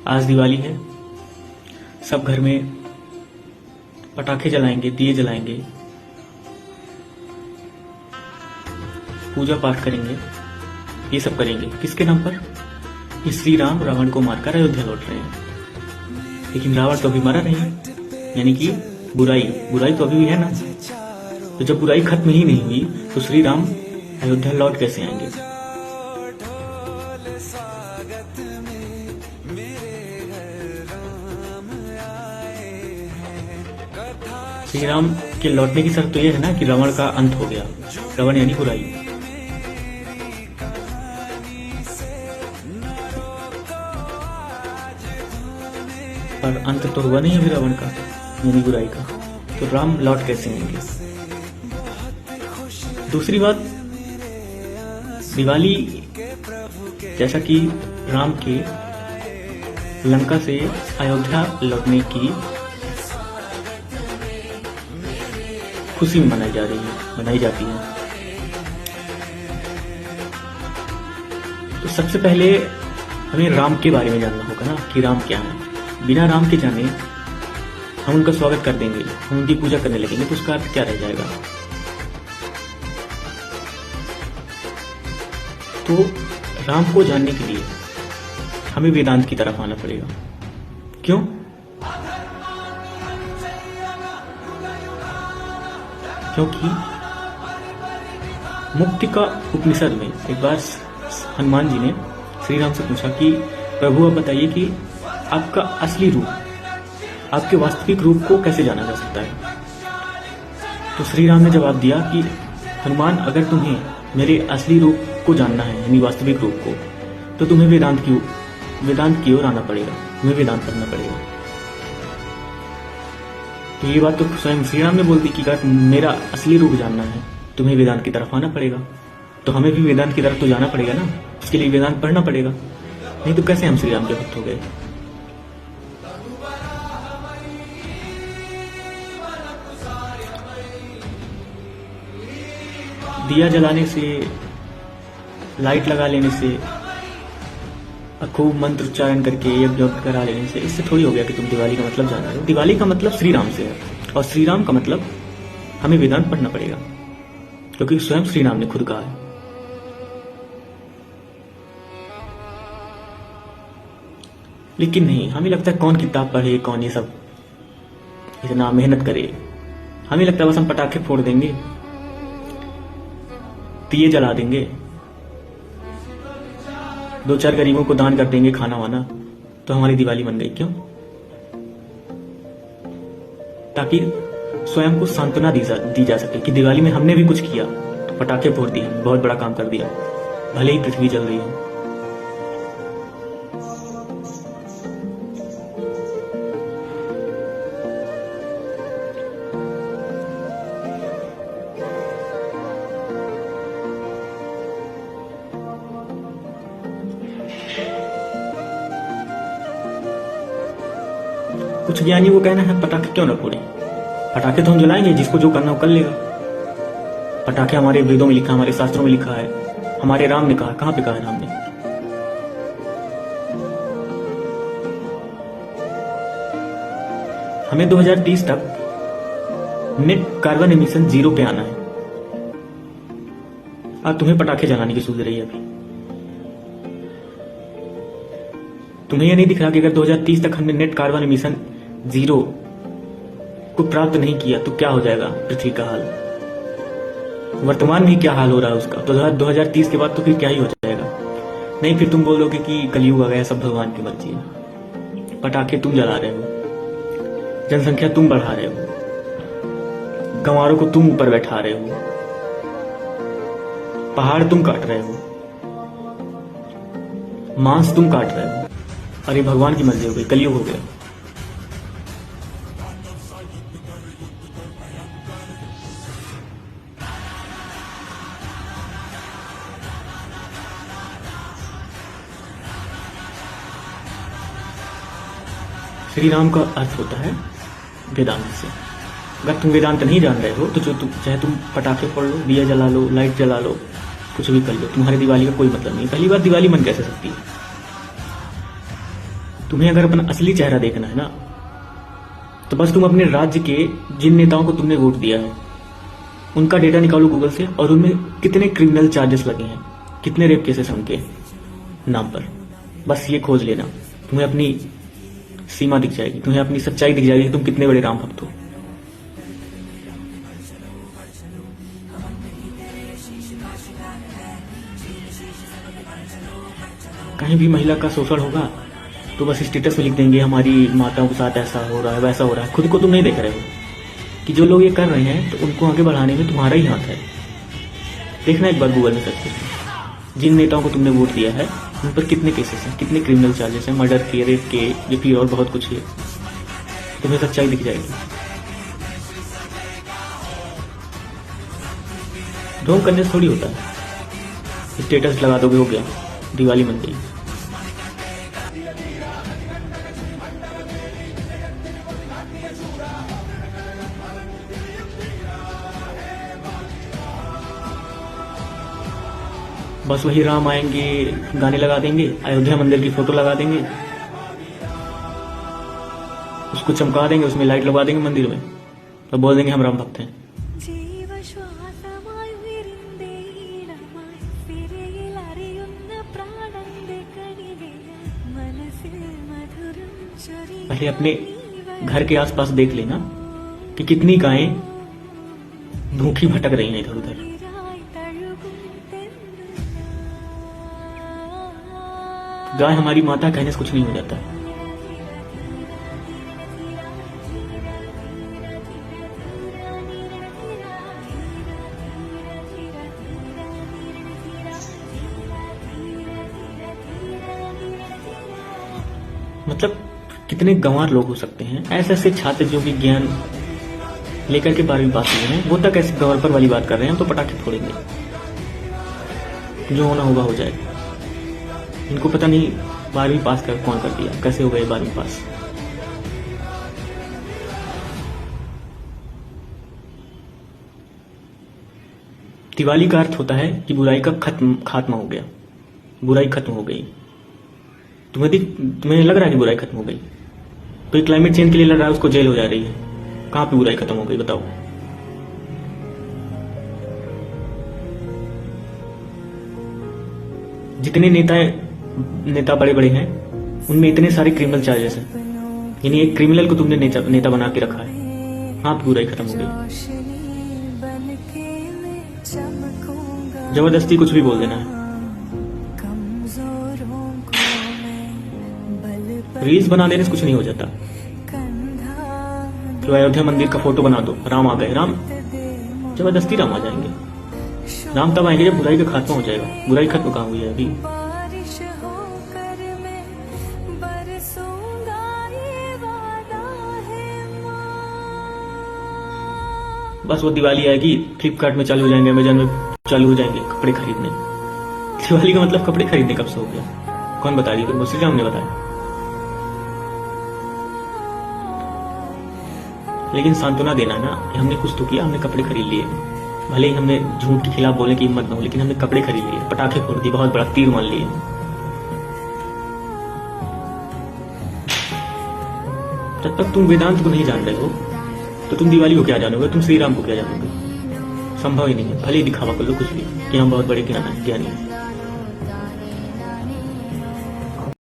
आज दिवाली है, सब घर में पटाखे जलाएंगे, दिए जलाएंगे, पूजा पाठ करेंगे, ये सब करेंगे। किसके नाम पर? कि श्री राम रावण को मारकर अयोध्या लौट रहे हैं। लेकिन रावण तो अभी मरा नहीं, यानी कि बुराई तो अभी भी है ना। तो जब बुराई खत्म ही नहीं हुई तो श्री राम अयोध्या लौट कैसे आएंगे? श्री राम के लौटने की शर्त तो यह है ना कि रावण का अंत हो गया। रावण यानी बुराई। पर अंत तो हुआ नहीं अभी रावण का यानी बुराई का, तो राम लौट कैसे आएंगे? दूसरी बात, दिवाली जैसा कि राम के लंका से अयोध्या लौटने की खुशी में मनाई जाती है। तो सबसे पहले हमें राम के बारे में जानना होगा ना कि राम क्या है। बिना राम के जाने हम उनका स्वागत कर देंगे, हम उनकी पूजा करने लगेंगे, तो उसका अर्थ क्या रह जाएगा? तो राम को जानने के लिए हमें वेदांत की तरफ आना पड़ेगा। क्यों? क्योंकि मुक्ति का उपनिषद में एक बार हनुमान जी ने श्री राम से पूछा कि प्रभु आप बताइए कि आपका असली रूप, आपके वास्तविक रूप को कैसे जाना जा सकता है? तो श्री राम ने जवाब दिया कि हनुमान, अगर तुम्हें मेरे असली रूप को जानना है यानी वास्तविक रूप को, तो तुम्हें वेदांत की ओर आना पड़ेगा, तुम्हें वेदांत पढ़ना पड़ेगा। तो ये बात तो स्वयं श्री राम ने बोल दी कि अगर मेरा असली रूप जानना है तुम्हें वेदांत की तरफ आना पड़ेगा। तो हमें भी वेदांत की तरफ तो जाना पड़ेगा ना, उसके लिए वेदांत पढ़ना पड़ेगा, नहीं तो कैसे हम श्री राम के भक्त हो गए? दिया जलाने से, लाइट लगा लेने से, खूब मंत्र उच्चारण करके यज्ञ करा लेने से इससे थोड़ी हो गया कि तुम दिवाली का मतलब जान रहे हो। दिवाली का मतलब श्री राम से है, और श्री राम का मतलब हमें वेदांत पढ़ना पड़ेगा, क्योंकि स्वयं श्री राम ने खुद कहा है। लेकिन नहीं, हमें लगता है कौन किताब पढ़े, कौन ये सब इतना मेहनत करे। हमें लगता है बस हम पटाखे फोड़ देंगे, दिए जला देंगे, 2-4 गरीबों को दान कर देंगे खाना वाना, तो हमारी दिवाली बन गई। क्यों? ताकि स्वयं को सांत्वना दी जा सके कि दिवाली में हमने भी कुछ किया, तो पटाखे फोड़ दिए, बहुत बड़ा काम कर दिया, भले ही पृथ्वी जल रही हो। कुछ ज्ञानी वो कहना है पटाखे क्यों न फोड़े, पटाखे तो हम जलाएंगे, जिसको जो करना हो कर लेगा। पटाखे हमारे वेदों में लिखा, हमारे शास्त्रों में लिखा है, हमारे राम ने कहा। कहां पे कहा है राम ने? हमें 2030 तक नेट कार्बन एमिशन 0 पे आना है, और तुम्हें पटाखे जलाने की सूझ रही है अभी। तुम्हें यह नहीं दिख रहा कि अगर 2030 तक हमने नेट कार्बन एमिशन 0 को प्राप्त नहीं किया तो क्या हो जाएगा पृथ्वी का हाल? वर्तमान में क्या हाल हो रहा है उसका, तो 2030 के बाद तो फिर क्या ही हो जाएगा? नहीं, फिर तुम बोलोगे कि कलयुग आ गया, सब भगवान की मर्जी है। पटाखे तुम जला रहे हो, जनसंख्या तुम बढ़ा रहे हो, गंवारों को तुम ऊपर बैठा रहे हो, पहाड़ तुम काट रहे हो, मांस तुम काट रहे हो। अरे भगवान की मर्जी हो गई, कलयुग हो गया। श्री राम का अर्थ होता है वेदांत से। अगर तुम वेदांत नहीं जान रहे हो तो चाहे तुम पटाखे फोड़ लो, दिया जला लो, लाइट जला लो, कुछ भी कर लो, तुम्हारी दिवाली का कोई मतलब नहीं। पहली बार दिवाली मन कैसे सकती है? तुम्हें अगर अपना असली चेहरा देखना है ना, तो बस तुम अपने राज्य के जिन नेताओं को तुमने वोट दिया है उनका डेटा निकालो गूगल से, और उनमें कितने क्रिमिनल चार्जेस लगे हैं, कितने रेप केसेस हैं उनके नाम पर। बस ये खोज लेना, तुम्हें अपनी सीमा दिख जाएगी, तुम्हें अपनी सच्चाई दिख जाएगी कि तुम कितने बड़े राम भक्त हो। कहीं भी महिला का शोषण होगा तो बस स्टेटस में लिख देंगे हमारी माताओं के साथ ऐसा हो रहा है, वैसा हो रहा है। खुद को तुम नहीं देख रहे हो कि जो लोग ये कर रहे हैं तो उनको आगे बढ़ाने में तुम्हारा ही हाथ है। देखना एक बार गूगल में सर्च करके, जिन नेताओं को तुमने वोट दिया है उन पर कितने केसेस हैं, कितने क्रिमिनल चार्जेस हैं, मर्डर के, रेप के, या फिर और बहुत कुछ है। तुम्हें सच्चाई दिख जाएगी। ढोंग करने से थोड़ी होता है, स्टेटस लगा दोगे हो गया, दिवाली बन गई। बस वही राम आएंगे, गाने लगा देंगे, अयोध्या मंदिर की फोटो लगा देंगे, उसको चमका देंगे, उसमें लाइट लगा देंगे मंदिर में, तो बोल देंगे हम राम भक्त हैं। पहले अपने घर के आसपास देख लेना कि कितनी गायें भूखी भटक रही हैं इधर उधर। गाय हमारी माता कहने से कुछ नहीं हो जाता। मतलब कितने गंवार लोग हो सकते हैं, ऐसे ऐसे छात्र जो कि ज्ञान लेकर के 12वीं पास हुए हैं, वो तक ऐसे गंवार पर वाली बात कर रहे हैं, तो पटाखे फोड़ेंगे, जो होना होगा हो जाएगा। इनको पता नहीं 12वीं पास कर कौन कर दिया, कैसे हो गए 12वीं पास। दिवाली का अर्थ होता है कि बुराई का खात्मा हो गया, बुराई खत्म हो गई। तुम्हें लग रहा है कि बुराई खत्म हो गई? कोई क्लाइमेट चेंज के लिए लड़ रहा है, उसको जेल हो जा रही है, कहां पे बुराई खत्म हो गई बताओ? जितने नेता बड़े बड़े हैं उनमें इतने सारे क्रिमिनल चार्जेस हैं, यानी एक क्रिमिनल को तुमने नेता बना के रखा है। हाँ, बुराई खत्म हो गई। जबरदस्ती कुछ भी बोल देना है। रील्स बना देने से कुछ नहीं हो जाता। तो अयोध्या मंदिर का फोटो बना दो, राम आ गए, राम जबरदस्ती राम आ जाएंगे। राम तब आएंगे जब बुराई का खात्मा हो जाएगा। बुराई खत्म कहाँ हुई है अभी? बस वो दिवाली आएगी, फ्लिपकार्ट में चालू हो जाएंगे, अमेजन में चालू हो जाएंगे कपड़े खरीदने। दिवाली का मतलब कपड़े खरीदने कब से हो गया? कौन बता रही है? श्री राम ने बताया। लेकिन सांत्वना देना ना कि हमने कुछ तो किया, हमने कपड़े खरीद लिए। भले ही हमने झूठ के खिलाफ बोलने की हिम्मत न हो, लेकिन हमने कपड़े खरीद लिए, पटाखे फोड़ दिए, बहुत बड़ा तीर मान लिए। जब तक तुम वेदांत को नहीं जान रहे हो तो तुम दिवाली को क्या जानोगे, तुम श्री राम को क्या जानोगे? संभव ही नहीं है। भले ही दिखावा कर लो कुछ भी कि हम बहुत बड़े ज्ञानी हैं।